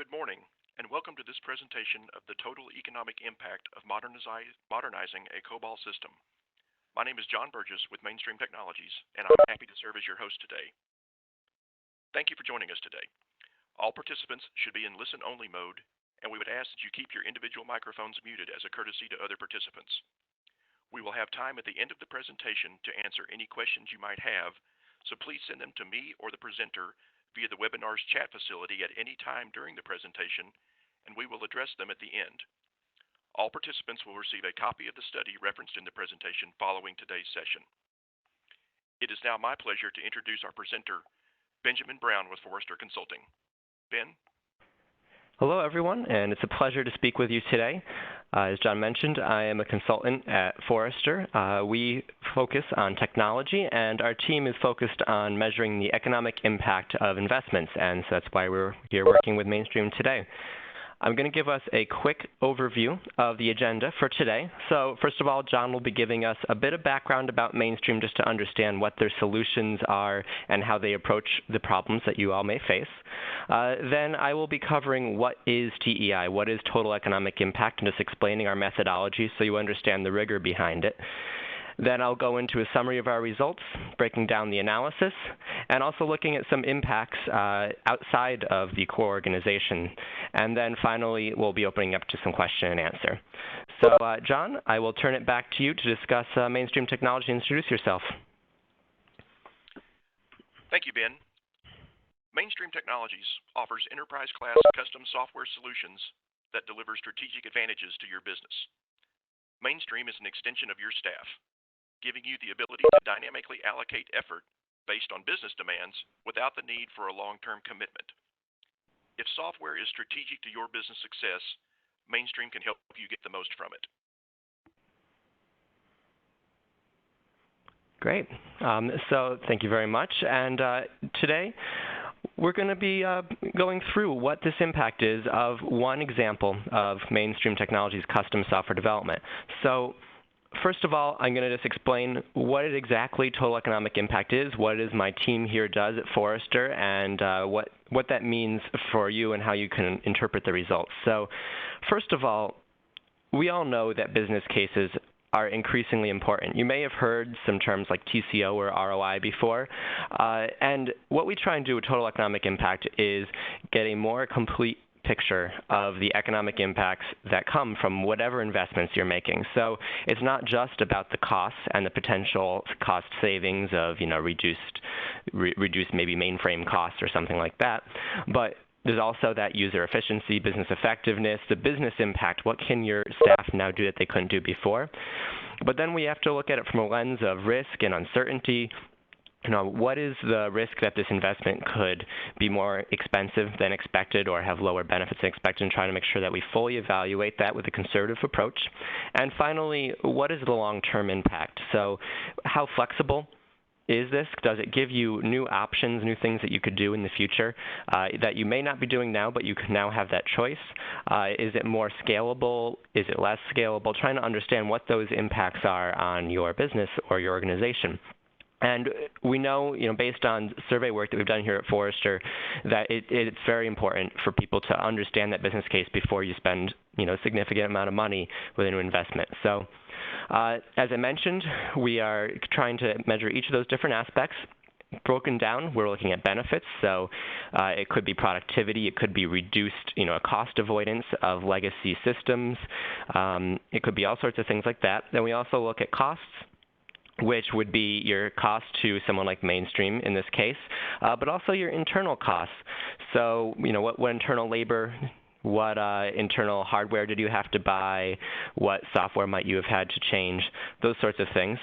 Good morning, and welcome to this presentation of the total economic impact of modernizing a COBOL system. My name is John Burgess with Mainstream Technologies, and I'm happy to serve as your host today. Thank you for joining us today. All participants should be in listen-only mode, and we would ask that you keep your individual microphones muted as a courtesy to other participants. We will have time at the end of the presentation to answer any questions you might have, so please send them to me or the presenter via the webinar's chat facility at any time during the presentation, and we will address them at the end. All participants will receive a copy of the study referenced in the presentation following today's session. It is now my pleasure to introduce our presenter, Benjamin Brown with Forrester Consulting. Ben? Hello, everyone, and it's a pleasure to speak with you today. As John mentioned, I am a consultant at Forrester. We focus on technology, and our team is focused on measuring the economic impact of investments, and so that's why we're here working with Mainstream today. I'm going to give us a quick overview of the agenda for today. So first of all, John will be giving us a bit of background about Mainstream just to understand what their solutions are and how they approach the problems that you all may face. Then I will be covering what is TEI, what is total economic impact, and just explaining our methodology so you understand the rigor behind it. Then I'll go into a summary of our results, breaking down the analysis, and also looking at some impacts outside of the core organization. And then finally, we'll be opening up to some question and answer. So, John, I will turn it back to you to discuss Mainstream Technology and introduce yourself. Thank you, Ben. Mainstream Technologies offers enterprise-class custom software solutions that deliver strategic advantages to your business. Mainstream is an extension of your staff, giving you the ability to dynamically allocate effort based on business demands without the need for a long-term commitment. If software is strategic to your business success, Mainstream can help you get the most from it. Great. So thank you very much. And today, we're going to be going through what this impact is of one example of Mainstream Technologies' custom software development. So first of all, I'm going to just explain what exactly total economic impact is, what it is my team here does at Forrester, and what that means for you and how you can interpret the results. So first of all, we all know that business cases are increasingly important. You may have heard some terms like TCO or ROI before, and what we try and do with total economic impact is get a more complete picture of the economic impacts that come from whatever investments you're making. So it's not just about the costs and the potential cost savings of, reduced maybe mainframe costs or something like that, but there's also that user efficiency, business effectiveness, the business impact. What can your staff now do that they couldn't do before? But then we have to look at it from a lens of risk and uncertainty. What is the risk that this investment could be more expensive than expected or have lower benefits than expected, and trying to make sure that we fully evaluate that with a conservative approach. And finally, what is the long-term impact? So how flexible is this? Does it give you new options, new things that you could do in the future that you may not be doing now, but you can now have that choice? Is it more scalable? Is it less scalable? Trying to understand what those impacts are on your business or your organization. And we know, based on survey work that we've done here at Forrester, that it's very important for people to understand that business case before you spend, a significant amount of money with a new investment. So, as I mentioned, we are trying to measure each of those different aspects. Broken down, we're looking at benefits, so it could be productivity, it could be reduced, cost avoidance of legacy systems. It could be all sorts of things like that. Then we also look at costs, which would be your cost to someone like Mainstream in this case, but also your internal costs. So, what internal labor, what internal hardware did you have to buy, what software might you have had to change, those sorts of things.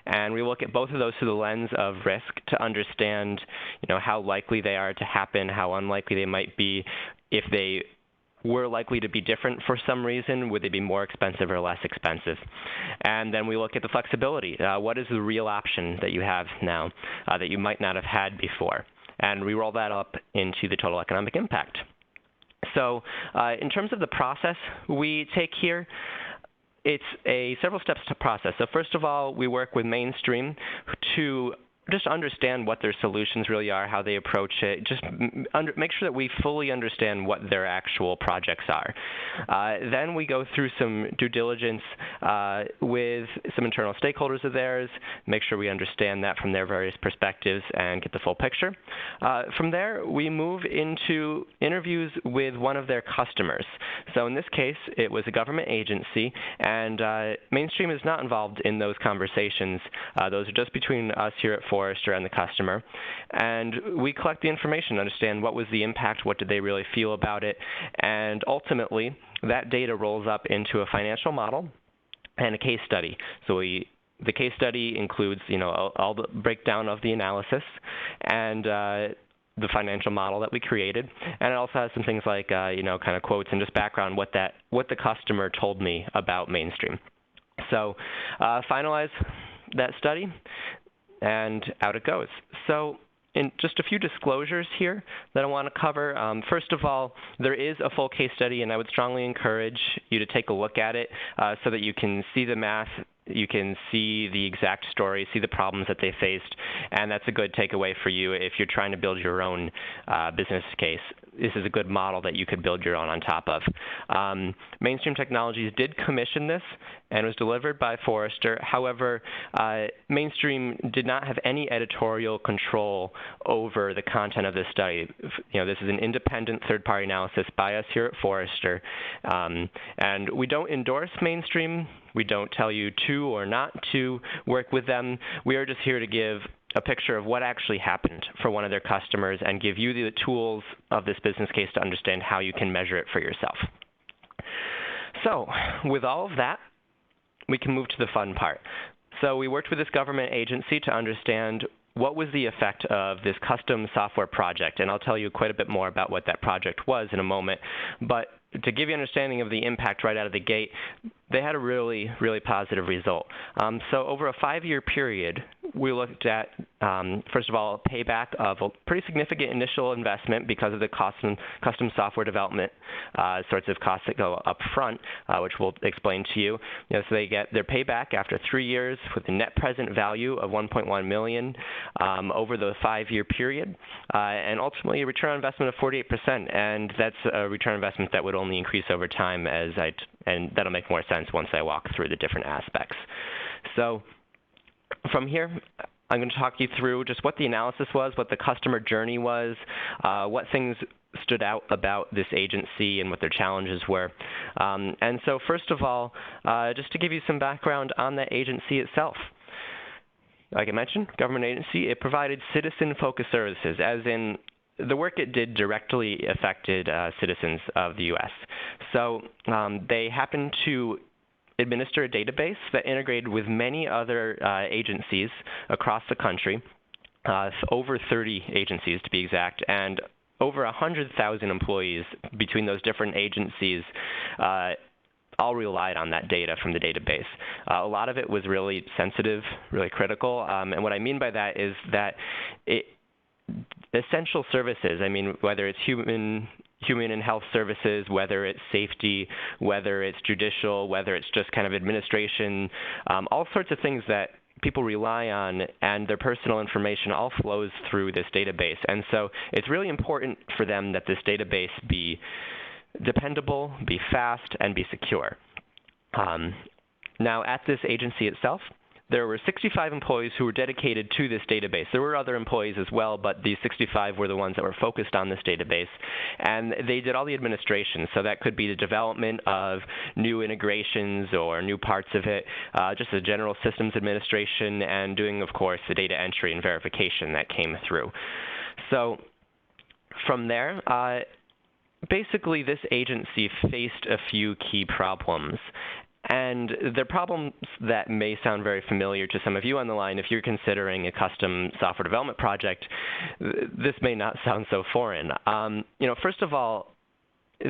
And we look at both of those through the lens of risk to understand, how likely they are to happen, how unlikely they might be. If they were likely to be different for some reason, would they be more expensive or less expensive? And then we look at the flexibility. What is the real option that you have now that you might not have had before? And we roll that up into the total economic impact. So in terms of the process we take here, it's a several steps to process. So first of all, we work with Mainstream to just understand what their solutions really are, how they approach it, just make sure that we fully understand what their actual projects are. Then we go through some due diligence with some internal stakeholders of theirs, make sure we understand that from their various perspectives and get the full picture. From there, we move into interviews with one of their customers. So in this case, it was a government agency, and Mainstream is not involved in those conversations. Those are just between us here at Forrester and the customer. And we collect the information, understand what was the impact, what did they really feel about it, and ultimately that data rolls up into a financial model and a case study. So the case study includes, all the breakdown of the analysis and the financial model that we created, and it also has some things like, kind of quotes and just background what the customer told me about Mainstream. So finalize that study, and out it goes. So in just a few disclosures here that I want to cover. First of all, there is a full case study, and I would strongly encourage you to take a look at it so that you can see the math, you can see the exact story, see the problems that they faced, and that's a good takeaway for you if you're trying to build your own business case. This is a good model that you could build your own on top of. Mainstream Technologies did commission this and was delivered by Forrester. However, Mainstream did not have any editorial control over the content of this study. This is an independent third-party analysis by us here at Forrester, and we don't endorse Mainstream. We don't tell you to or not to work with them. We are just here to give a picture of what actually happened for one of their customers and give you the tools of this business case to understand how you can measure it for yourself. So with all of that, we can move to the fun part. So we worked with this government agency to understand what was the effect of this custom software project, and I'll tell you quite a bit more about what that project was in a moment. But to give you an understanding of the impact right out of the gate, they had a really, really positive result. So over a 5-year period, we looked at, first of all, a payback of a pretty significant initial investment because of the custom software development sorts of costs that go up front, which we'll explain to you. So they get their payback after 3 years with a net present value of $1.1 million over the 5-year period, and ultimately a return on investment of 48%. And that's a return on investment that would only increase over time, and that'll make more sense once I walk through the different aspects. So from here, I'm going to talk you through just what the analysis was, what the customer journey was, what things stood out about this agency and what their challenges were. And so first of all, just to give you some background on the agency itself. Like I mentioned, government agency, it provided citizen-focused services, as in the work it did directly affected citizens of the U.S. So they happened to administer a database that integrated with many other agencies across the country, over 30 agencies to be exact, and over 100,000 employees between those different agencies all relied on that data from the database. A lot of it was really sensitive, really critical, and what I mean by that is that essential services, whether it's human and health services, whether it's safety, whether it's judicial, whether it's just kind of administration, all sorts of things that people rely on, and their personal information all flows through this database. And so it's really important for them that this database be dependable, be fast, and be secure. Now, at this agency itself, there were 65 employees who were dedicated to this database. There were other employees as well, but these 65 were the ones that were focused on this database. And they did all the administration, so that could be the development of new integrations or new parts of it, just the general systems administration, and doing, of course, the data entry and verification that came through. So from there, basically this agency faced a few key problems. And they're problems that may sound very familiar to some of you on the line. If you're considering a custom software development project, this may not sound so foreign. First of all,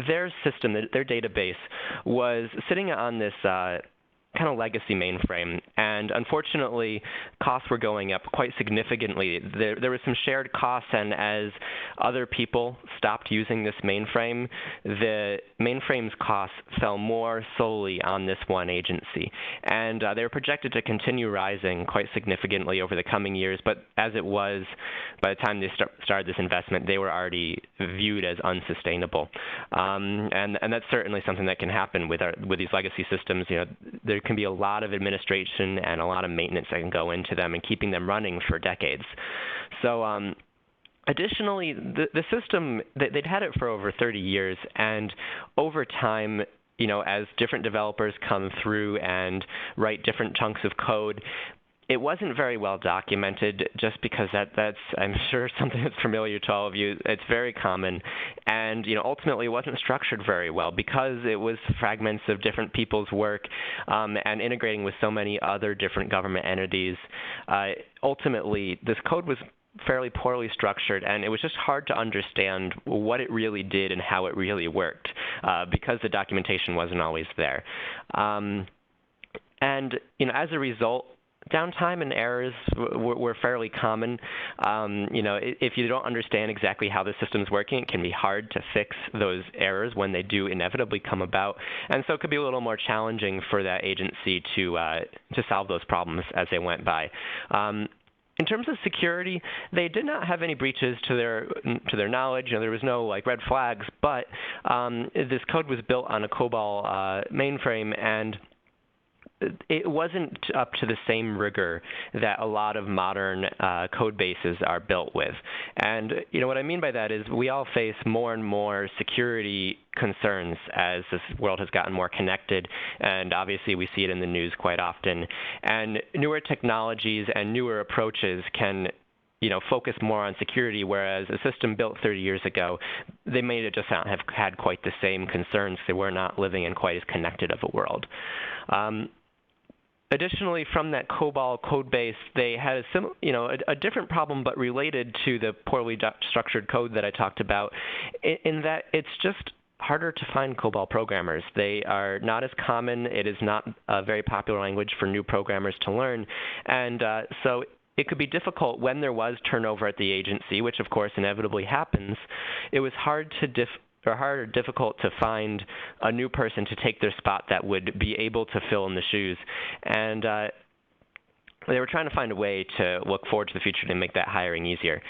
their system, their database, was sitting on this kind of legacy mainframe. And unfortunately, costs were going up quite significantly. There was some shared costs, and as other people stopped using this mainframe, the mainframe's costs fell more solely on this one agency. And they were projected to continue rising quite significantly over the coming years, but as it was, by the time they started this investment, they were already viewed as unsustainable. And that's certainly something that can happen with these legacy systems. There can be a lot of administration and a lot of maintenance that can go into them and keeping them running for decades. So additionally, the system, they'd had it for over 30 years, and over time, as different developers come through and write different chunks of code, it wasn't very well documented, just because that's, I'm sure, something that's familiar to all of you. It's very common, and ultimately it wasn't structured very well because it was fragments of different people's work and integrating with so many other different government entities. Ultimately, this code was fairly poorly structured, and it was just hard to understand what it really did and how it really worked because the documentation wasn't always there. And as a result, downtime and errors were fairly common. If you don't understand exactly how the system's working, it can be hard to fix those errors when they do inevitably come about. And so it could be a little more challenging for that agency to solve those problems as they went by. In terms of security, they did not have any breaches to their knowledge. There was no red flags, but this code was built on a COBOL mainframe, and it wasn't up to the same rigor that a lot of modern code bases are built with. And what I mean by that is we all face more and more security concerns as this world has gotten more connected, and obviously we see it in the news quite often. And newer technologies and newer approaches can focus more on security, whereas a system built 30 years ago, they may just not have had quite the same concerns. They were not living in quite as connected of a world. Additionally, from that COBOL code base, they had a different problem, but related to the poorly structured code that I talked about, in that it's just harder to find COBOL programmers. They are not as common. It is not a very popular language for new programmers to learn, and so it could be difficult when there was turnover at the agency, which of course inevitably happens. It was difficult to find a new person to take their spot that would be able to fill in the shoes. And they were trying to find a way to look forward to the future to make that hiring easier.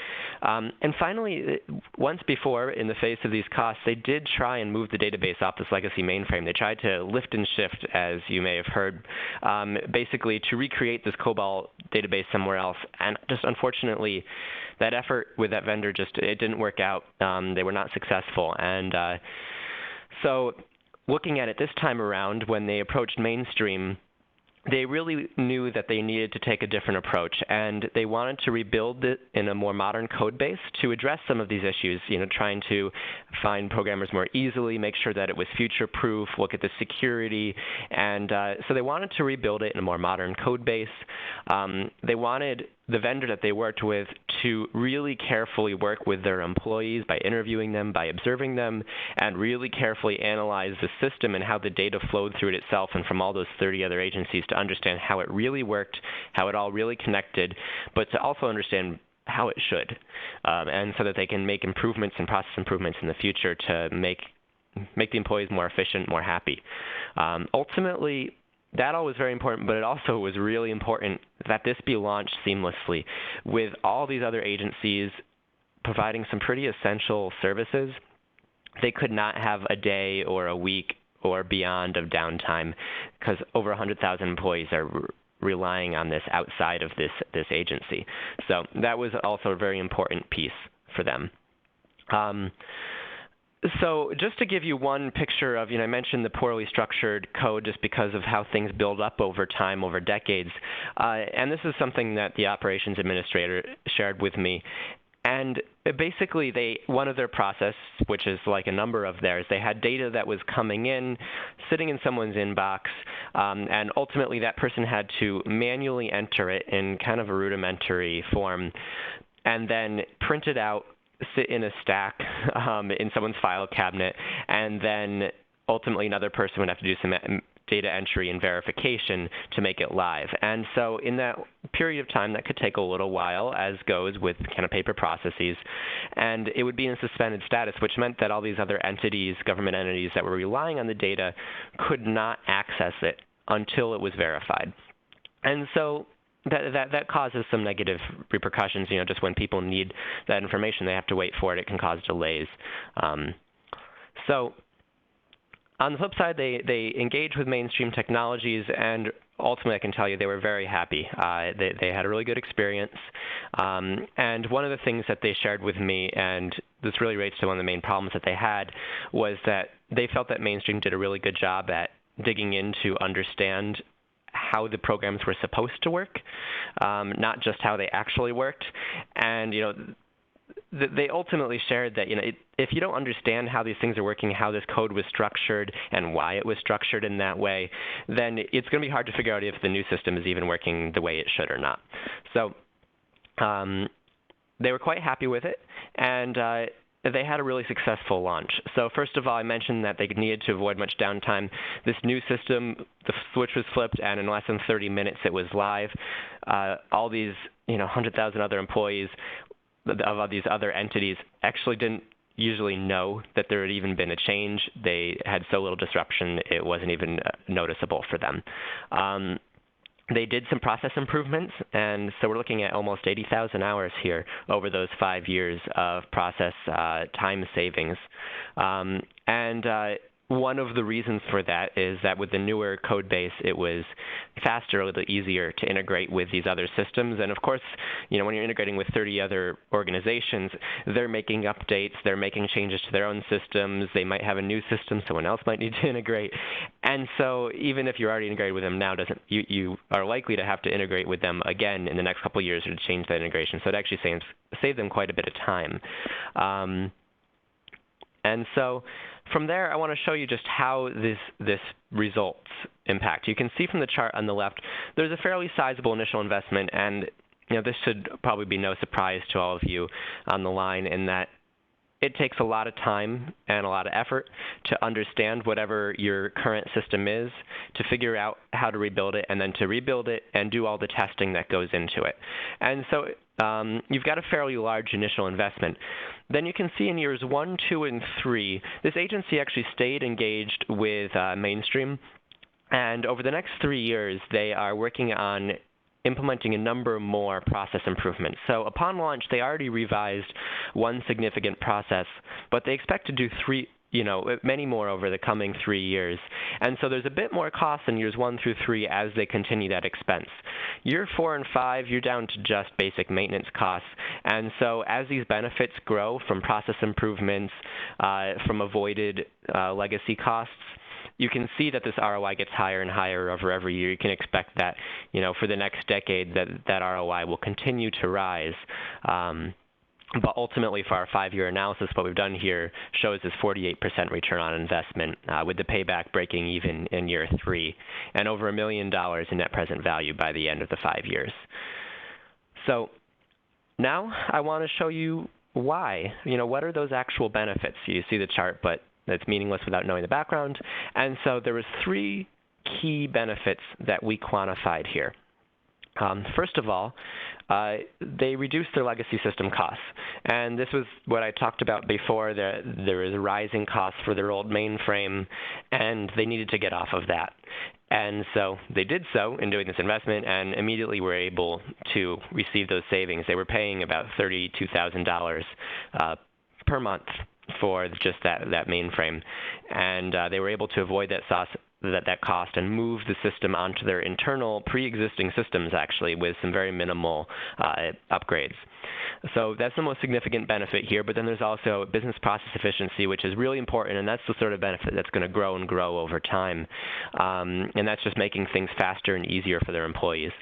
And finally, once before, in the face of these costs, they did try and move the database off this legacy mainframe. They tried to lift and shift, as you may have heard, basically to recreate this COBOL database somewhere else. And just unfortunately, that effort with that vendor it didn't work out. They were not successful. And so looking at it this time around, when they approached mainstream, they really knew that they needed to take a different approach, and they wanted to rebuild it in a more modern code base to address some of these issues, trying to find programmers more easily, make sure that it was future-proof, look at the security, and so they wanted to rebuild it in a more modern code base. They wanted the vendor that they worked with to really carefully work with their employees by interviewing them, by observing them, and really carefully analyze the system and how the data flowed through it itself and from all those 30 other agencies to understand how it really worked, how it all really connected, but to also understand how it should, and so that they can make improvements and process improvements in the future to make the employees more efficient, more happy. Ultimately, that all was very important, but it also was really important that this be launched seamlessly with all these other agencies providing some pretty essential services. They could not have a day or a week or beyond of downtime because over 100,000 employees are relying on this outside of this agency. So that was also a very important piece for them. So just to give you one picture of, I mentioned the poorly structured code just because of how things build up over time, over decades. And this is something that the operations administrator shared with me. And basically, one of their process, which is like a number of theirs, they had data that was coming in, sitting in someone's inbox, and ultimately that person had to manually enter it in kind of a rudimentary form, and then print it out, sit in a stack in someone's file cabinet, and then ultimately another person would have to do data entry and verification to make it live. And so in that period of time, that could take a little while, as goes with kind of paper processes, and it would be in suspended status, which meant that all these other entities, government entities that were relying on the data, could not access it until it was verified. And so that causes some negative repercussions. Just when people need that information, they have to wait for it. It can cause delays. So on the flip side, they engaged with mainstream technologies, and ultimately I can tell you they were very happy. They had a really good experience. And one of the things that they shared with me, and this really relates to one of the main problems that they had, was that they felt that mainstream did a really good job at digging in to understand how the programs were supposed to work, not just how they actually worked. And, they ultimately shared that, if you don't understand how these things are working, how this code was structured and why it was structured in that way, then it's going to be hard to figure out if the new system is even working the way it should or not. So they were quite happy with it, and they had a really successful launch. So first of all, I mentioned that they needed to avoid much downtime. This new system, the switch was flipped, and in less than 30 minutes it was live. All these 100,000 other employees of these other entities actually didn't usually know that there had even been a change. They had so little disruption, it wasn't even noticeable for them. They did some process improvements, and so we're looking at almost 80,000 hours here over those 5 years of process time savings. And one of the reasons for that is that with the newer code base, it was faster, a little easier to integrate with these other systems. And of course, when you're integrating with 30 other organizations, they're making updates, they're making changes to their own systems. They might have a new system someone else might need to integrate. And so even if you're already integrated with them now, you are likely to have to integrate with them again in the next couple of years to change that integration. So it actually saves them quite a bit of time. And so from there, I want to show you just how this results impact. You can see from the chart on the left, there's a fairly sizable initial investment, and this should probably be no surprise to all of you on the line in that it takes a lot of time and a lot of effort to understand whatever your current system is, to figure out how to rebuild it, and then to rebuild it and do all the testing that goes into it. And so you've got a fairly large initial investment. Then you can see in years 1, 2, and 3, this agency actually stayed engaged with mainstream. And over the next 3 years, they are working on implementing a number more process improvements. So upon launch, they already revised one significant process, but they expect to do many more over the coming 3 years. And so there's a bit more cost in years 1 through 3 as they continue that expense. Year 4 and 5, you're down to just basic maintenance costs. And so as these benefits grow from process improvements, from avoided legacy costs, you can see that this ROI gets higher and higher over every year. You can expect that, for the next decade, that ROI will continue to rise. But ultimately, for our 5-year analysis, what we've done here shows this 48% return on investment, with the payback breaking even in year 3, and over $1 million in net present value by the end of the 5 years. So now I want to show you why. What are those actual benefits? You see the chart, but that's meaningless without knowing the background. And so there was 3 key benefits that we quantified here. First of all, they reduced their legacy system costs. And this was what I talked about before. There is a rising cost for their old mainframe, and they needed to get off of that. And so they did so in doing this investment, and immediately were able to receive those savings. They were paying about $32,000 per month for just that mainframe, and they were able to avoid that cost and move the system onto their internal pre-existing systems, actually, with some very minimal upgrades. So that's the most significant benefit here, but then there's also business process efficiency, which is really important, and that's the sort of benefit that's going to grow and grow over time. And that's just making things faster and easier for their employees.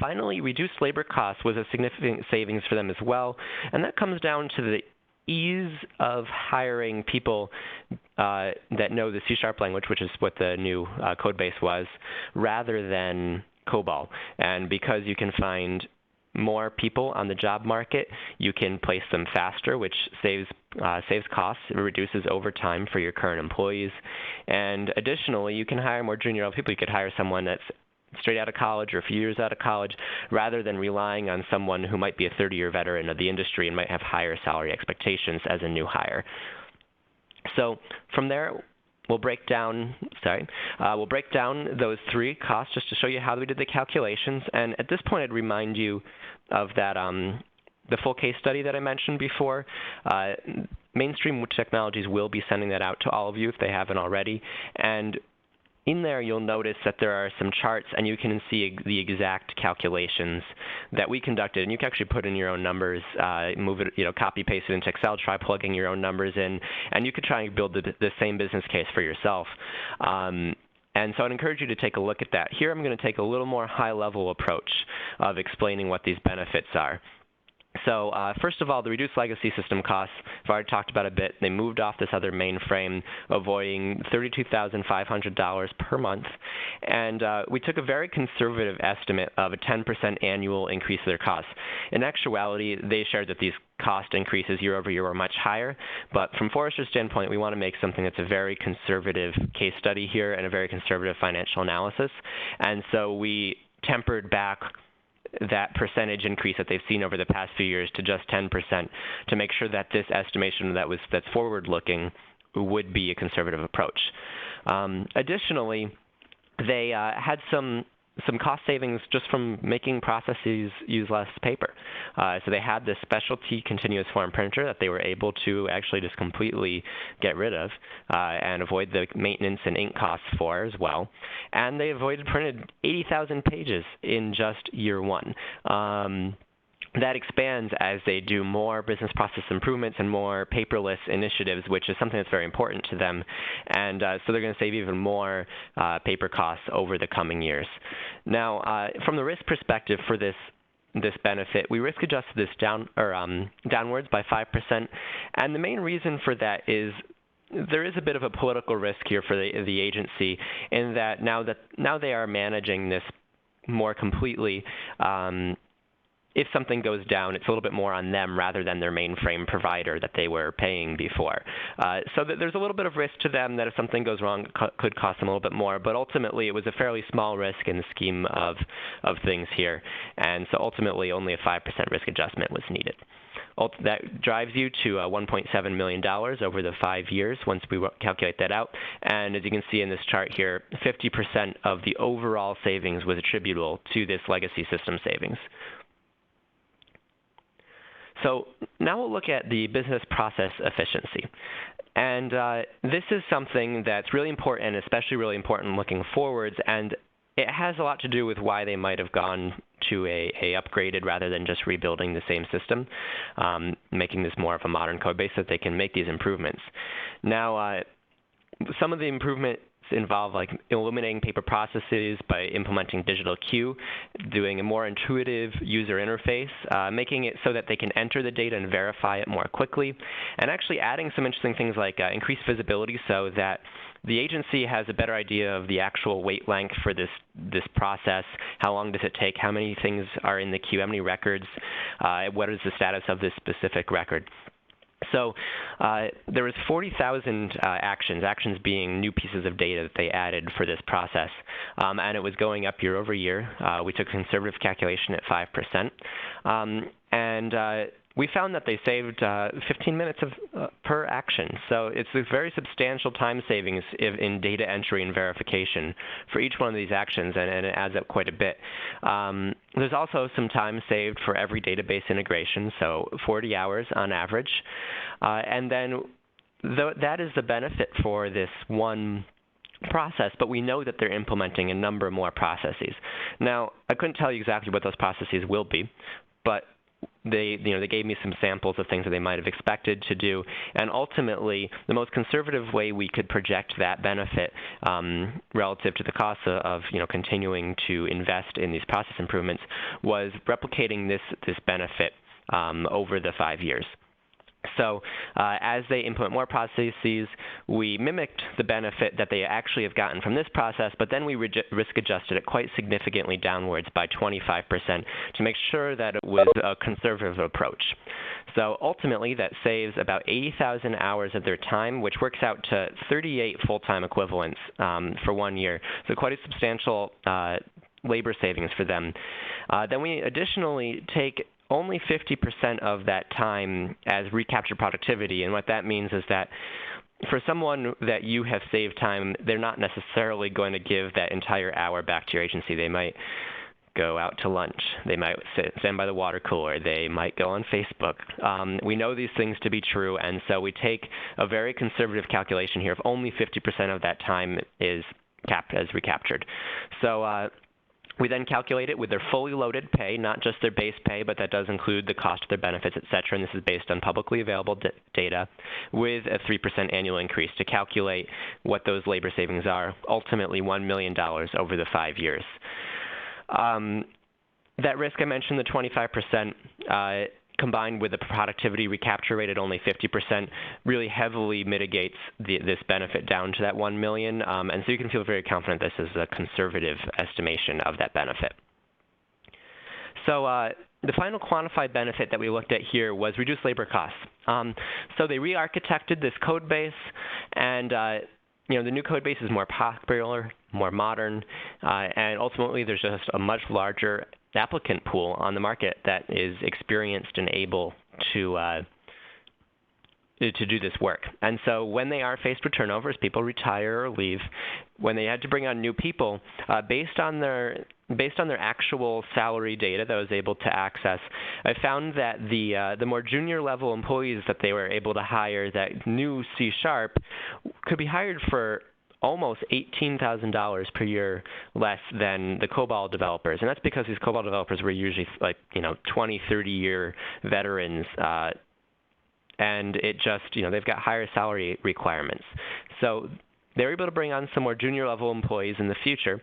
Finally, reduced labor costs was a significant savings for them as well, and that comes down to the ease of hiring people that know the C# language, which is what the new code base was, rather than COBOL. And because you can find more people on the job market, you can place them faster, which saves costs. It reduces overtime for your current employees. And additionally, you can hire more junior level people. You could hire someone that's straight out of college or a few years out of college, rather than relying on someone who might be a 30-year veteran of the industry and might have higher salary expectations as a new hire. So from there, we'll break down those three costs just to show you how we did the calculations. And at this point, I'd remind you of that the full case study that I mentioned before. Mainstream Technologies will be sending that out to all of you if they haven't already. And in there, you'll notice that there are some charts, and you can see the exact calculations that we conducted. And you can actually put in your own numbers, move it, copy paste it into Excel, try plugging your own numbers in, and you could try and build the same business case for yourself. And so I'd encourage you to take a look at that. Here, I'm going to take a little more high-level approach of explaining what these benefits are. So first of all, the reduced legacy system costs, I've already talked about a bit. They moved off this other mainframe, avoiding $32,500 per month. And we took a very conservative estimate of a 10% annual increase of their costs. In actuality, they shared that these cost increases year over year were much higher. But from Forrester's standpoint, we want to make something that's a very conservative case study here and a very conservative financial analysis. And so we tempered back that percentage increase that they've seen over the past few years to just 10% to make sure that this estimation that's forward-looking would be a conservative approach. Additionally, they had some cost savings just from making processes use less paper. So they had this specialty continuous form printer that they were able to actually just completely get rid of and avoid the maintenance and ink costs for as well. And they printed 80,000 pages in just year one. That expands as they do more business process improvements and more paperless initiatives, which is something that's very important to them. And so they're going to save even more paper costs over the coming years. Now, from the risk perspective for this benefit, we risk adjusted this downwards by 5%. And the main reason for that is there is a bit of a political risk here for the agency in that now they are managing this more completely. If something goes down, it's a little bit more on them rather than their mainframe provider that they were paying before. So there's a little bit of risk to them that if something goes wrong, could cost them a little bit more. But ultimately, it was a fairly small risk in the scheme of things here. And so ultimately, only a 5% risk adjustment was needed. That drives you to $1.7 million over the 5 years once we calculate that out. And as you can see in this chart here, 50% of the overall savings was attributable to this legacy system savings. So now we'll look at the business process efficiency. And this is something that's really important, and especially really important looking forwards, and it has a lot to do with why they might have gone to a upgraded rather than just rebuilding the same system, making this more of a modern code base so that they can make these improvements. Now, some of the improvements involve like eliminating paper processes by implementing digital queue, doing a more intuitive user interface, making it so that they can enter the data and verify it more quickly, and actually adding some interesting things like increased visibility so that the agency has a better idea of the actual wait length for this process, how long does it take, how many things are in the queue, how many records, what is the status of this specific record. So there was 40,000 actions being new pieces of data that they added for this process, and it was going up year over year. We took a conservative calculation at 5%, and we found that they saved 15 minutes per action. So it's a very substantial time savings in data entry and verification for each one of these actions, and it adds up quite a bit. There's also some time saved for every database integration, so 40 hours on average. And then that is the benefit for this one process, but we know that they're implementing a number more processes. Now, I couldn't tell you exactly what those processes will be, but they gave me some samples of things that they might have expected to do, and ultimately, the most conservative way we could project that benefit relative to the cost of continuing to invest in these process improvements was replicating this benefit over the 5 years. So as they implement more processes, we mimicked the benefit that they actually have gotten from this process, but then we risk adjusted it quite significantly downwards by 25% to make sure that it was a conservative approach. So ultimately, that saves about 80,000 hours of their time, which works out to 38 full-time equivalents for 1 year. So quite a substantial labor savings for them. Then we additionally take only 50% of that time as recapture productivity, and what that means is that for someone that you have saved time, they're not necessarily going to give that entire hour back to your agency. They might go out to lunch. They might stand by the water cooler. They might go on Facebook. We know these things to be true, and so we take a very conservative calculation here of only 50% of that time is capped as recaptured. So we then calculate it with their fully loaded pay, not just their base pay, but that does include the cost of their benefits, et cetera, and this is based on publicly available data with a 3% annual increase to calculate what those labor savings are, ultimately $1 million over the 5 years. That risk I mentioned, the 25%, combined with a productivity recapture rate at only 50%, really heavily mitigates this benefit down to that $1 million. And so you can feel very confident this is a conservative estimation of that benefit. So the final quantified benefit that we looked at here was reduced labor costs. So they re-architected this code base, and the new code base is more popular, more modern, and ultimately there's just a much larger applicant pool on the market that is experienced and able to do this work. And so when they are faced with turnovers, people retire or leave. When they had to bring on new people, based on their actual salary data that I was able to access, I found that the more junior level employees that they were able to hire that knew C# could be hired for almost $18,000 per year less than the COBOL developers. And that's because these COBOL developers were usually 20, 30-year veterans, and it just, they've got higher salary requirements. So they were able to bring on some more junior level employees in the future.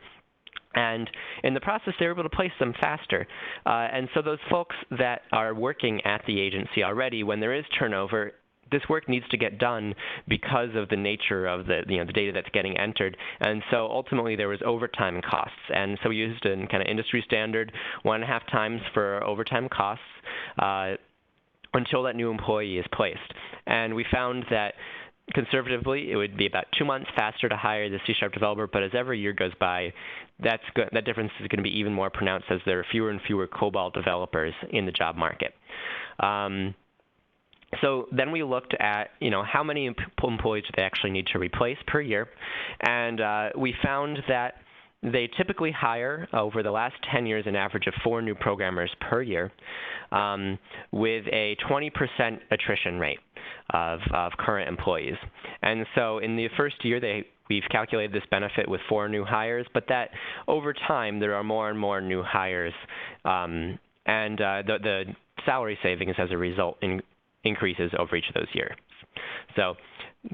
And in the process, they were able to place them faster. And so those folks that are working at the agency already, when there is turnover, this work needs to get done because of the nature of the data that's getting entered. And so ultimately there was overtime costs. And so we used a kind of industry standard 1.5 times for overtime costs until that new employee is placed. And we found that conservatively, it would be about 2 months faster to hire the C# developer, but as every year goes by, that difference is going to be even more pronounced as there are fewer and fewer COBOL developers in the job market. So then we looked at, how many employees do they actually need to replace per year, and we found that they typically hire over the last 10 years an average of 4 new programmers per year, with a 20% attrition rate of current employees. And so in the first year, we've calculated this benefit with 4 new hires, but that over time there are more and more new hires, and the salary savings as a result increases over each of those years. So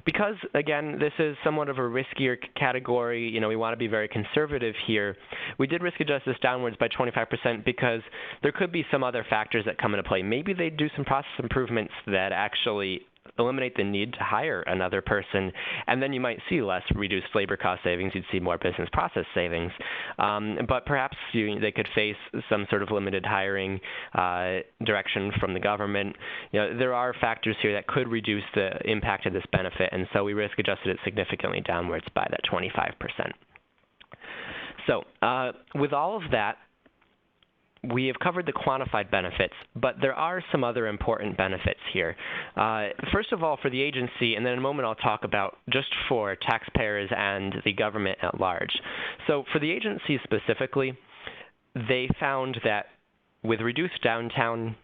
because, again, this is somewhat of a riskier category, we want to be very conservative here, we did risk adjust this downwards by 25% because there could be some other factors that come into play. Maybe they do some process improvements that actually eliminate the need to hire another person, and then you might see less reduced labor cost savings. You'd see more business process savings. But perhaps they could face some sort of limited hiring direction from the government. There are factors here that could reduce the impact of this benefit, and so we risk adjusted it significantly downwards by that 25%. So with all of that, we have covered the quantified benefits, but there are some other important benefits here. First of all, for the agency, and then in a moment I'll talk about just for taxpayers and the government at large. So for the agency specifically, they found that with reduced downtime,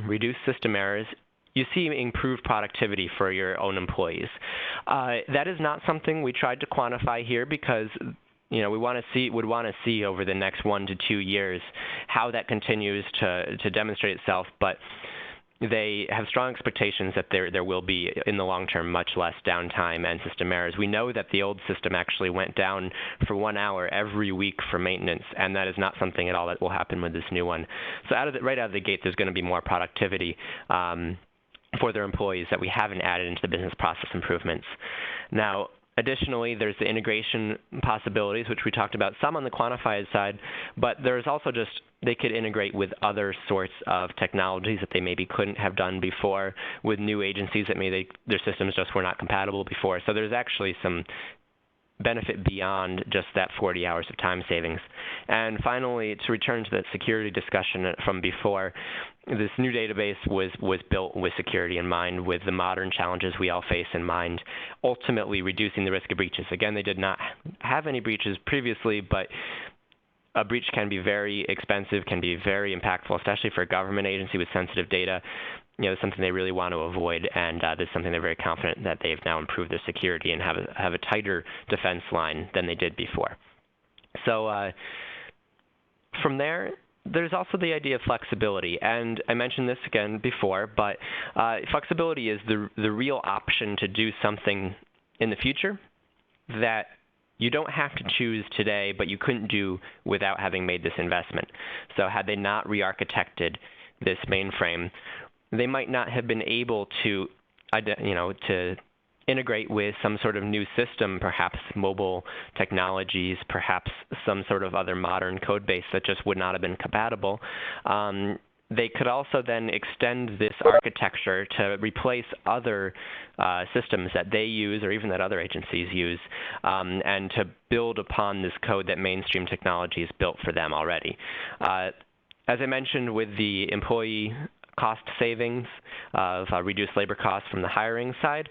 reduced system errors, you see improved productivity for your own employees. That is not something we tried to quantify here because we would want to see over the next 1 to 2 years how that continues to demonstrate itself, but they have strong expectations that there will be, in the long term, much less downtime and system errors. We know that the old system actually went down for 1 hour every week for maintenance, and that is not something at all that will happen with this new one. So right out of the gate, there's going to be more productivity. for their employees that we haven't added into the business process improvements. Now, additionally, there's the integration possibilities, which we talked about some on the quantified side, but there's also just they could integrate with other sorts of technologies that they maybe couldn't have done before, with new agencies that maybe their systems just were not compatible before. So there's actually some benefit beyond just that 40 hours of time savings. And finally, to return to that security discussion from before, this new database was built with security in mind, with the modern challenges we all face in mind, ultimately reducing the risk of breaches. Again, they did not have any breaches previously, but a breach can be very expensive, can be very impactful, especially for a government agency with sensitive data. It's something they really want to avoid, and this is something they're very confident that they've now improved their security and have a tighter defense line than they did before. So from there, there's also the idea of flexibility, and I mentioned this again before, but flexibility is the real option to do something in the future that you don't have to choose today, but you couldn't do without having made this investment. So had they not re-architected this mainframe, they might not have been able to, to integrate with some sort of new system, perhaps mobile technologies, perhaps some sort of other modern code base that just would not have been compatible. They could also then extend this architecture to replace other systems that they use or even that other agencies use, and to build upon this code that mainstream technology has built for them already. As I mentioned, with the employee cost savings of reduced labor costs from the hiring side,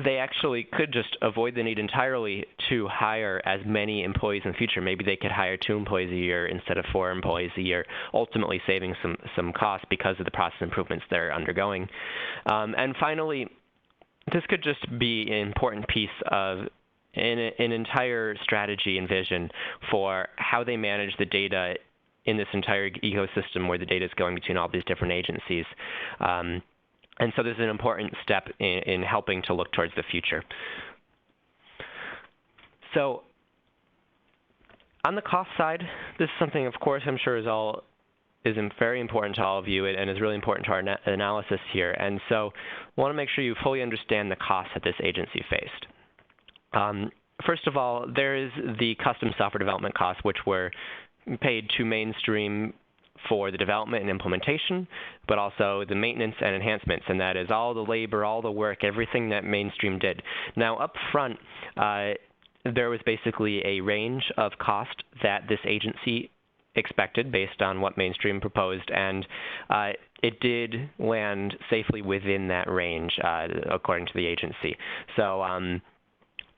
they actually could just avoid the need entirely to hire as many employees in the future. Maybe they could hire 2 employees a year instead of 4 employees a year, ultimately saving some costs because of the process improvements they're undergoing. And finally, this could just be an important piece of an entire strategy and vision for how they manage the data in this entire ecosystem where the data is going between all these different agencies. And so this is an important step in helping to look towards the future. So on the cost side, this is something, of course, I'm sure is very important to all of you and is really important to our analysis here. And so I want to make sure you fully understand the costs that this agency faced. First of all, there is the custom software development costs, which were paid to mainstream for the development and implementation, but also the maintenance and enhancements, and that is all the labor, all the work, everything that mainstream did. Now, up front, there was basically a range of cost that this agency expected based on what mainstream proposed, and it did land safely within that range, according to the agency. So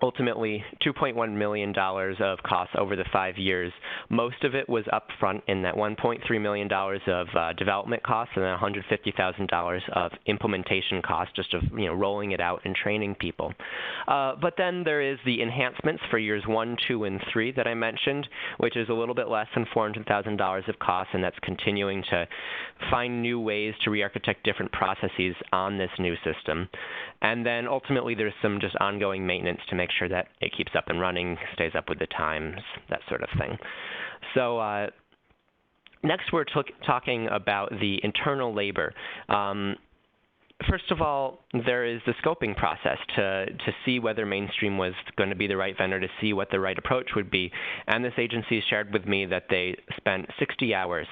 ultimately, $2.1 million of costs over the 5 years. Most of it was upfront in that $1.3 million of development costs and then $150,000 of implementation costs, just of rolling it out and training people. But then there is the enhancements for years 1, 2, and 3 that I mentioned, which is a little bit less than $400,000 of costs, and that's continuing to find new ways to re-architect different processes on this new system. And then ultimately, there's some just ongoing maintenance to make sure that it keeps up and running, stays up with the times, that sort of thing. So next, we're talking about the internal labor. First of all, there is the scoping process to see whether mainstream was going to be the right vendor, to see what the right approach would be. And this agency shared with me that they spent 60 hours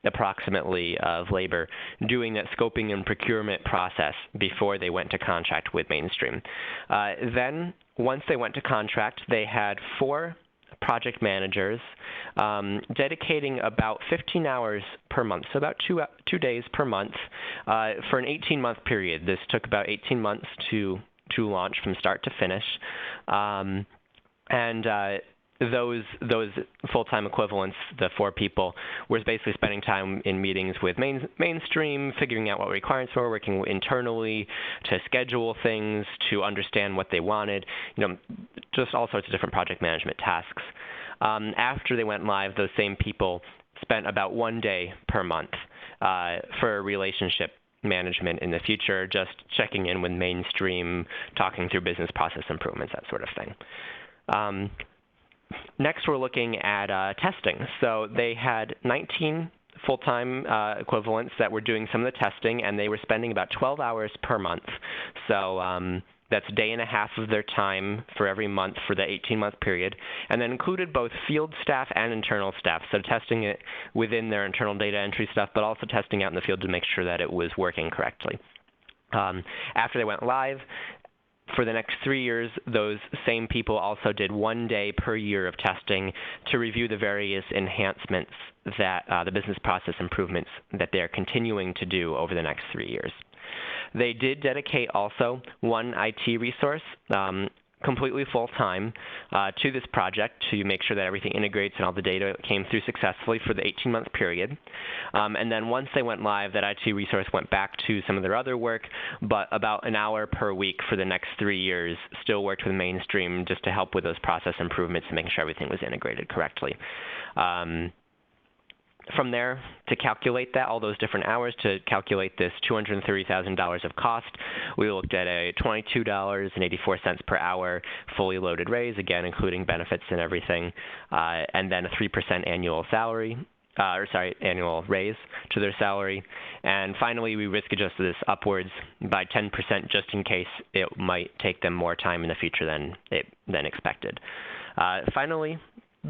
approximately of labor doing that scoping and procurement process before they went to contract with mainstream. Then, once they went to contract, they had 4 project managers dedicating about 15 hours per month, so about 2 days per month for an 18-month period. This took about 18 months to launch from start to finish. Those full-time equivalents, the 4 people, was basically spending time in meetings with mainstream, figuring out what requirements were, working internally to schedule things, to understand what they wanted, just all sorts of different project management tasks. After they went live, those same people spent about 1 day per month for relationship management in the future, just checking in with mainstream, talking through business process improvements, that sort of thing. Next, we're looking at testing. So they had 19 full-time equivalents that were doing some of the testing, and they were spending about 12 hours per month. So that's a day and a half of their time for every month for the 18-month period, and then included both field staff and internal staff, so testing it within their internal data entry stuff, but also testing out in the field to make sure that it was working correctly. After they went live, for the next 3 years, those same people also did 1 day per year of testing to review the various enhancements that the business process improvements that they're continuing to do over the next 3 years. They did dedicate also one IT resource completely full-time to this project to make sure that everything integrates and all the data came through successfully for the 18-month period. And then once they went live, that IT resource went back to some of their other work, but about an hour per week for the next 3 years still worked with Mainstream just to help with those process improvements and making sure everything was integrated correctly. From there, to calculate that, all those different hours, to calculate this $230,000 of cost, we looked at a $22.84 per hour fully loaded raise, again, including benefits and everything, and then a 3% annual salary, annual raise to their salary. And finally, we risk adjusted this upwards by 10% just in case it might take them more time in the future than expected. Finally,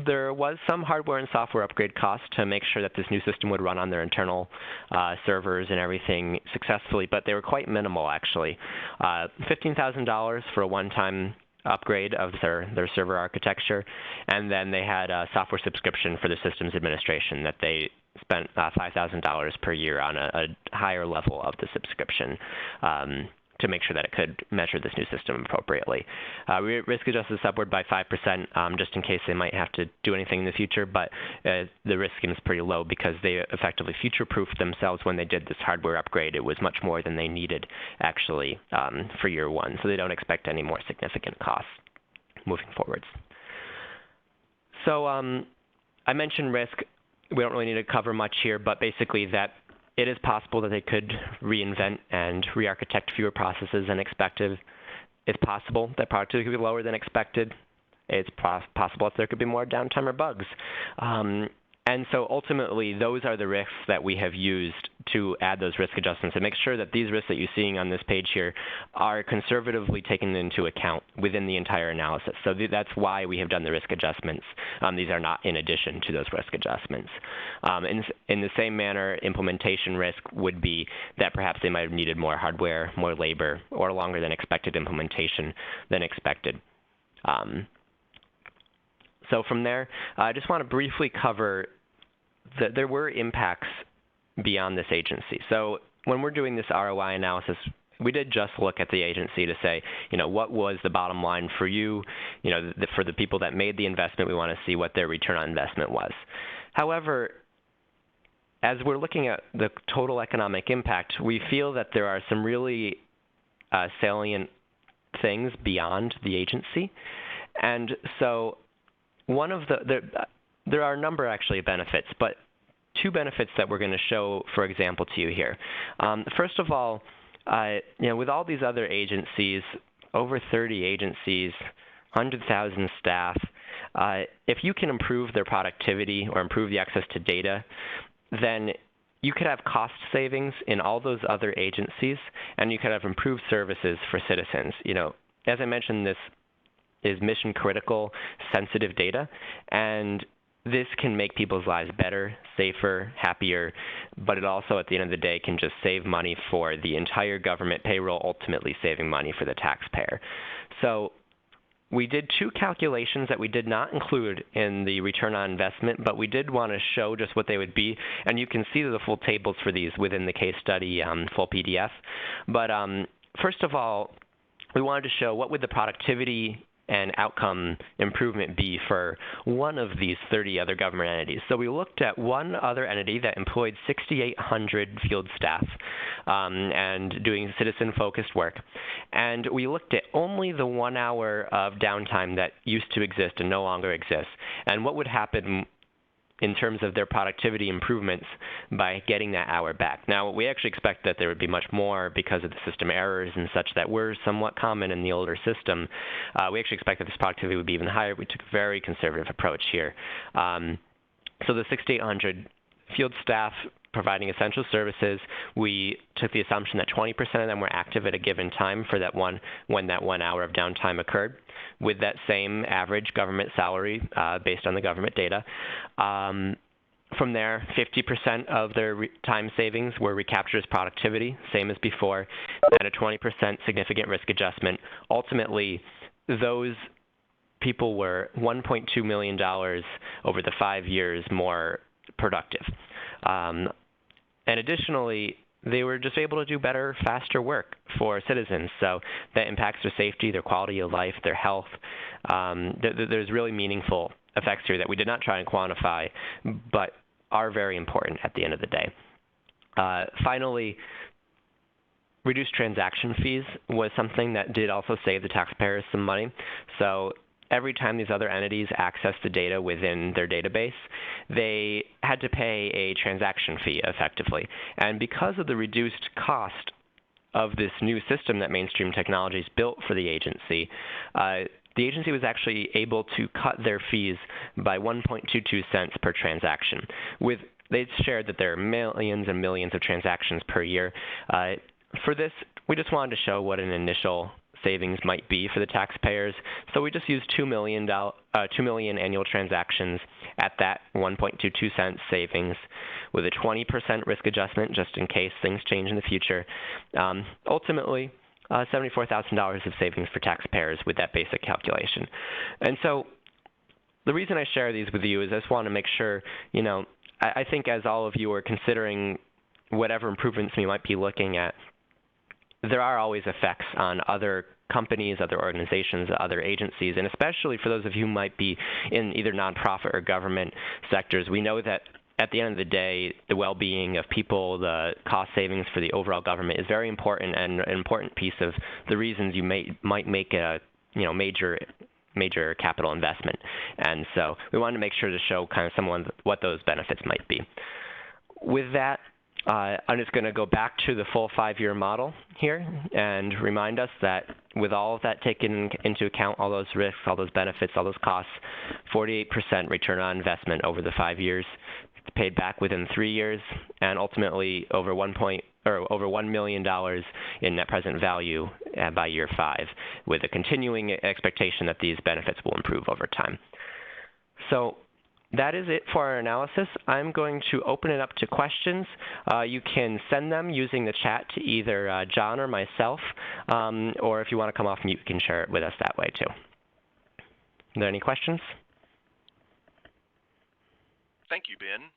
there was some hardware and software upgrade cost to make sure that this new system would run on their internal servers and everything successfully, but they were quite minimal, actually. $15,000 for a one-time upgrade of their server architecture, and then they had a software subscription for the systems administration that they spent $5,000 per year on a higher level of the subscription to make sure that it could measure this new system appropriately. We risk adjusted this upward by 5% just in case they might have to do anything in the future, but the risk is pretty low because they effectively future-proofed themselves when they did this hardware upgrade. It was much more than they needed, actually, for year one, so they don't expect any more significant costs moving forwards. So I mentioned risk. We don't really need to cover much here, but basically that it is possible that they could reinvent and re-architect fewer processes than expected. It's possible that productivity could be lower than expected. It's possible that there could be more downtime or bugs. And so ultimately, those are the risks that we have used to add those risk adjustments and make sure that these risks that you're seeing on this page here are conservatively taken into account within the entire analysis. So that's why we have done the risk adjustments. These are not in addition to those risk adjustments. In the same manner, implementation risk would be that perhaps they might have needed more hardware, more labor, or longer than expected implementation than expected. So from there, I just want to briefly cover that there were impacts beyond this agency. So when we're doing this ROI analysis, we did just look at the agency to say, what was the bottom line for you? For the people that made the investment, we want to see what their return on investment was. However, as we're looking at the total economic impact, we feel that there are some really salient things beyond the agency. And so one of there are a number actually of benefits, but two benefits that we're going to show, for example, to you here. First of all, with all these other agencies, over 30 agencies, 100,000 staff, if you can improve their productivity or improve the access to data, then you could have cost savings in all those other agencies, and you could have improved services for citizens. As I mentioned, this is mission-critical, sensitive data, and this can make people's lives better, safer, happier, but it also, at the end of the day, can just save money for the entire government payroll, ultimately saving money for the taxpayer. So we did two calculations that we did not include in the return on investment, but we did want to show just what they would be, and you can see the full tables for these within the case study full PDF. But first of all, we wanted to show what would the productivity and outcome improvement be for one of these 30 other government entities. So we looked at one other entity that employed 6,800 field staff and doing citizen-focused work. And we looked at only the 1 hour of downtime that used to exist and no longer exists, and what would happen in terms of their productivity improvements by getting that hour back. Now, we actually expect that there would be much more because of the system errors and such that were somewhat common in the older system. We actually expect that this productivity would be even higher. We took a very conservative approach here. So the 6,800 field staff providing essential services. We took the assumption that 20% of them were active at a given time for that when that 1 hour of downtime occurred, with that same average government salary based on the government data. From there, 50% of their time savings were recaptured as productivity, same as before, and a 20% significant risk adjustment. Ultimately, those people were $1.2 million over the 5 years more productive. And additionally, they were just able to do better, faster work for citizens. So that impacts their safety, their quality of life, their health. There's really meaningful effects here that we did not try and quantify, but are very important at the end of the day. Finally, reduced transaction fees was something that did also save the taxpayers some money. So every time these other entities accessed the data within their database, they had to pay a transaction fee effectively. And because of the reduced cost of this new system that Mainstream Technologies built for the agency was actually able to cut their fees by 1.22 cents per transaction. They shared that there are millions and millions of transactions per year. For this, we just wanted to show what an initial savings might be for the taxpayers. So we just used 2 million annual transactions at that 1.22 cents savings with a 20% risk adjustment just in case things change in the future. Ultimately, $74,000 of savings for taxpayers with that basic calculation. And so the reason I share these with you is I just want to make sure, I think as all of you are considering whatever improvements we might be looking at, there are always effects on other companies, other organizations, other agencies, and especially for those of you who might be in either nonprofit or government sectors. We know that at the end of the day, the well-being of people, the cost savings for the overall government is very important and an important piece of the reasons you might make a major capital investment. And so we wanted to make sure to show kind of what those benefits might be. With that, I'm just going to go back to the full 5-year model here and remind us that with all of that taken into account, all those risks, all those benefits, all those costs, 48% return on investment over the 5 years, paid back within 3 years, and ultimately over $1 million in net present value by year 5, with a continuing expectation that these benefits will improve over time. So that is it for our analysis. I'm going to open it up to questions. You can send them using the chat to either John or myself, or if you want to come off mute, you can share it with us that way too. Are there any questions? Thank you, Ben.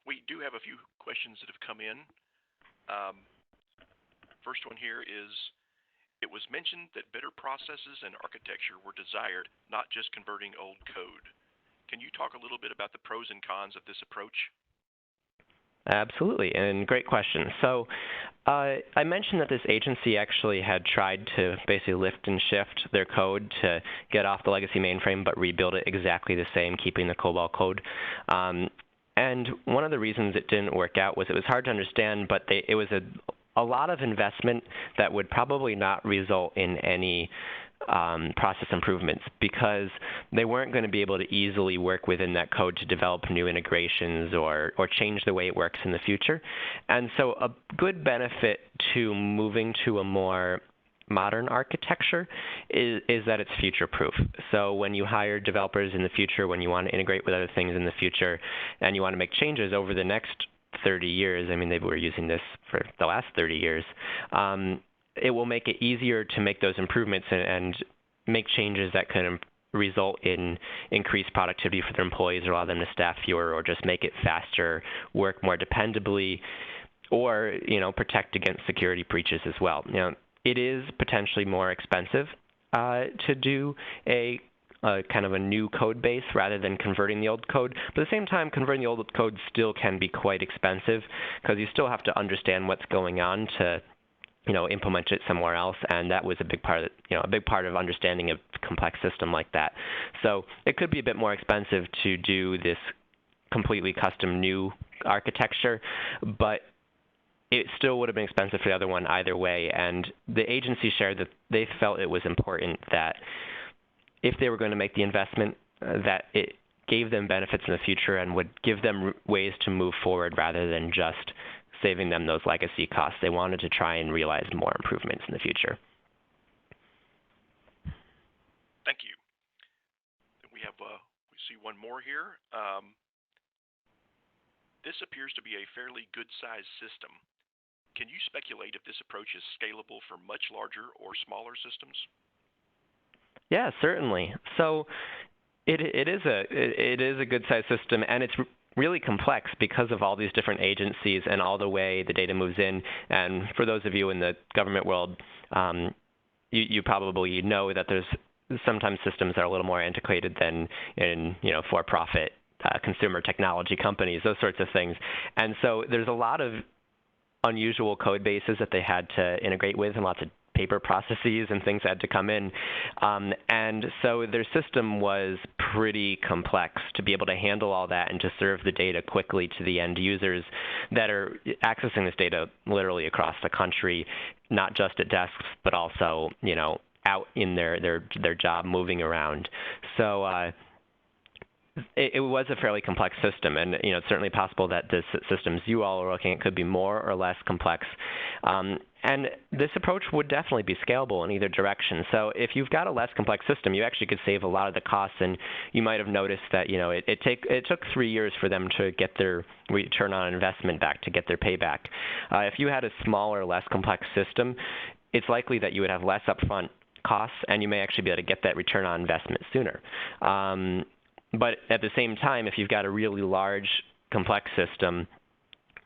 We do have a few questions that have come in. First one here is, it was mentioned that better processes and architecture were desired, not just converting old code. Can you talk a little bit about the pros and cons of this approach? Absolutely, and great question. So I mentioned that this agency actually had tried to basically lift and shift their code to get off the legacy mainframe but rebuild it exactly the same, keeping the COBOL code. And one of the reasons it didn't work out was it was hard to understand, but it was a lot of investment that would probably not result in any process improvements because they weren't going to be able to easily work within that code to develop new integrations or change the way it works in the future. And so a good benefit to moving to a more modern architecture is that it's future-proof. So when you hire developers in the future, when you want to integrate with other things in the future, and you want to make changes over the next 30 years, I mean, they were using this for the last 30 years, it will make it easier to make those improvements and make changes that can result in increased productivity for their employees or allow them to staff fewer or just make it faster, work more dependably, or, protect against security breaches as well. It is potentially more expensive to do a kind of a new code base rather than converting the old code. But at the same time, converting the old code still can be quite expensive because you still have to understand what's going on to implement it somewhere else, and that was a big part of understanding a complex system like that. So it could be a bit more expensive to do this completely custom new architecture, but it still would have been expensive for the other one either way. And the agency shared that they felt it was important that if they were going to make the investment, that it gave them benefits in the future and would give them ways to move forward rather than just saving them those legacy costs. They wanted to try and realize more improvements in the future. Thank you. We see one more here. This appears to be a fairly good-sized system. Can you speculate if this approach is scalable for much larger or smaller systems? Yeah, certainly. So it is a good-sized system, and it's really complex because of all these different agencies and all the way the data moves in. And for those of you in the government world, you probably know that there's sometimes systems that are a little more antiquated than in for-profit consumer technology companies, those sorts of things. And so there's a lot of unusual code bases that they had to integrate with, and lots of paper processes and things had to come in. And so their system was pretty complex to be able to handle all that and to serve the data quickly to the end users that are accessing this data literally across the country, not just at desks, but also, out in their job moving around. So it was a fairly complex system, and it's certainly possible that the systems you all are looking at could be more or less complex. And this approach would definitely be scalable in either direction. So if you've got a less complex system, you actually could save a lot of the costs, and you might have noticed that it took 3 years for them to get their return on investment back, to get their payback. If you had a smaller, less complex system, it's likely that you would have less upfront costs, and you may actually be able to get that return on investment sooner. But at the same time, if you've got a really large, complex system,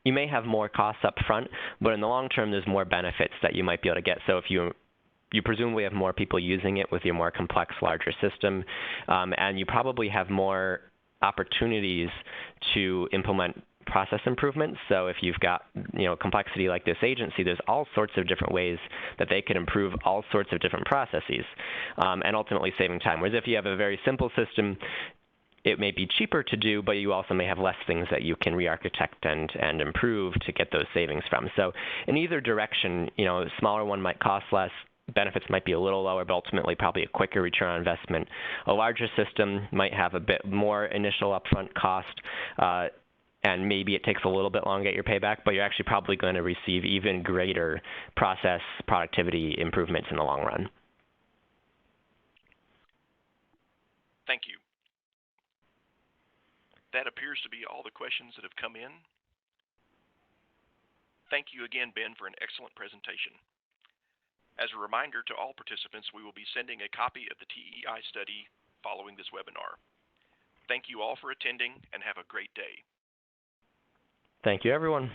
you may have more costs up front, but in the long term, there's more benefits that you might be able to get. So if you presumably have more people using it with your more complex, larger system, and you probably have more opportunities to implement process improvements. So if you've got complexity like this agency, there's all sorts of different ways that they can improve all sorts of different processes, and ultimately saving time. Whereas if you have a very simple system, it may be cheaper to do, but you also may have less things that you can re-architect and improve to get those savings from. So in either direction, a smaller one might cost less, benefits might be a little lower, but ultimately probably a quicker return on investment. A larger system might have a bit more initial upfront cost, and maybe it takes a little bit longer to get your payback, but you're actually probably going to receive even greater process productivity improvements in the long run. Thank you. That appears to be all the questions that have come in. Thank you again, Ben, for an excellent presentation. As a reminder to all participants, we will be sending a copy of the TEI study following this webinar. Thank you all for attending, and have a great day. Thank you, everyone.